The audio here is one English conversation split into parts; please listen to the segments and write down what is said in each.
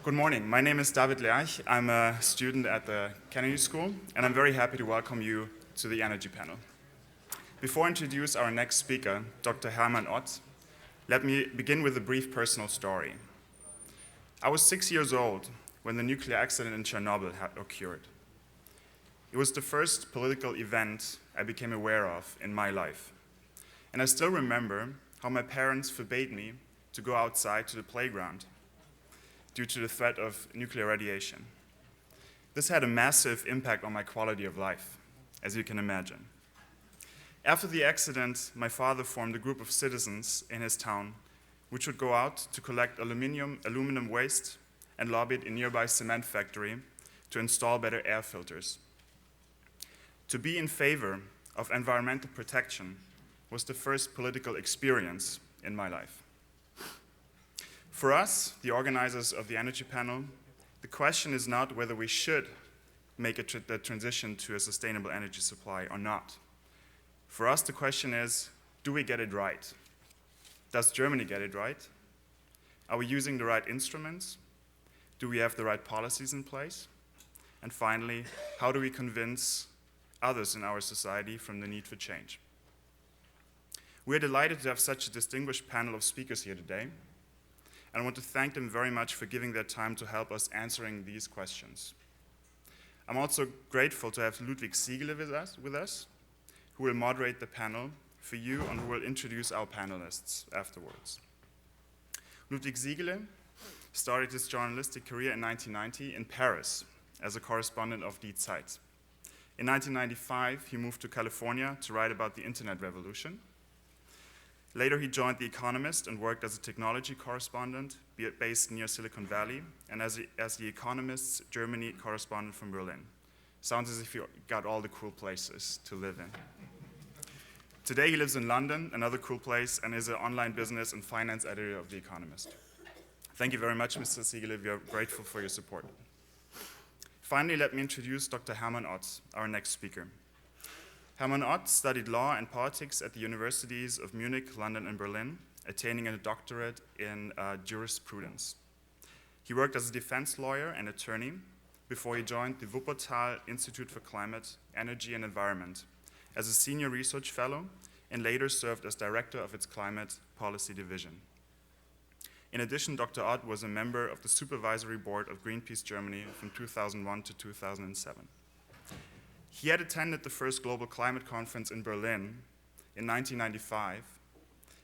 Good morning. My name is David Lerch. I'm a student at the Kennedy School, and I'm very happy to welcome you to the Energy Panel. Before I introduce our next speaker, Dr. Hermann Ott, let me begin with a brief personal story. I was 6 years old when the nuclear accident in Chernobyl had occurred. It was the first political event I became aware of in my life. And I still remember how my parents forbade me to go outside to the playground due to the threat of nuclear radiation. This had a massive impact on my quality of life, as you can imagine. After the accident, my father formed a group of citizens in his town which would go out to collect aluminum waste and lobby it in a nearby cement factory to install better air filters. To be in favor of environmental protection was the first political experience in my life. For us, the organizers of the Energy Panel, the question is not whether we should make the transition to a sustainable energy supply or not. For us, the question is, do we get it right? Does Germany get it right? Are we using the right instruments? Do we have the right policies in place? And finally, how do we convince others in our society from the need for change? We're delighted to have such a distinguished panel of speakers here today, and I want to thank them very much for giving their time to help us answering these questions. I'm also grateful to have Ludwig Siegele with us, who will moderate the panel for you and who will introduce our panelists afterwards. Ludwig Siegele started his journalistic career in 1990 in Paris as a correspondent of Die Zeit. In 1995, he moved to California to write about the internet revolution. Later, he joined The Economist and worked as a technology correspondent based near Silicon Valley and as The Economist's Germany correspondent from Berlin. Sounds as if you got all the cool places to live in. Today, he lives in London, another cool place, and is an online business and finance editor of The Economist. Thank you very much, Mr. Siegele. We are grateful for your support. Finally, let me introduce Dr. Hermann Ott, our next speaker. Hermann Ott studied law and politics at the universities of Munich, London, and Berlin, attaining a doctorate in jurisprudence. He worked as a defense lawyer and attorney before he joined the Wuppertal Institute for Climate, Energy, and Environment as a senior research fellow and later served as director of its climate policy division. In addition, Dr. Ott was a member of the supervisory board of Greenpeace Germany from 2001 to 2007. He had attended the first global climate conference in Berlin in 1995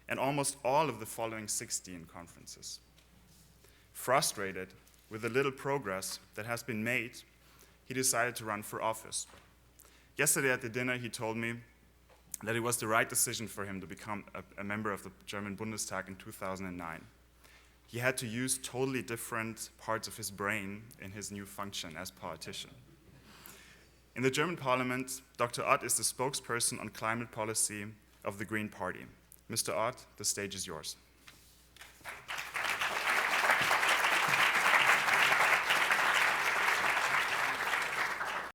and almost all of the following 16 conferences. Frustrated with the little progress that has been made, he decided to run for office. Yesterday at the dinner, he told me that it was the right decision for him to become a member of the German Bundestag in 2009. He had to use totally different parts of his brain in his new function as politician. In the German parliament, Dr. Ott is the spokesperson on climate policy of the Green Party. Mr. Ott, the stage is yours.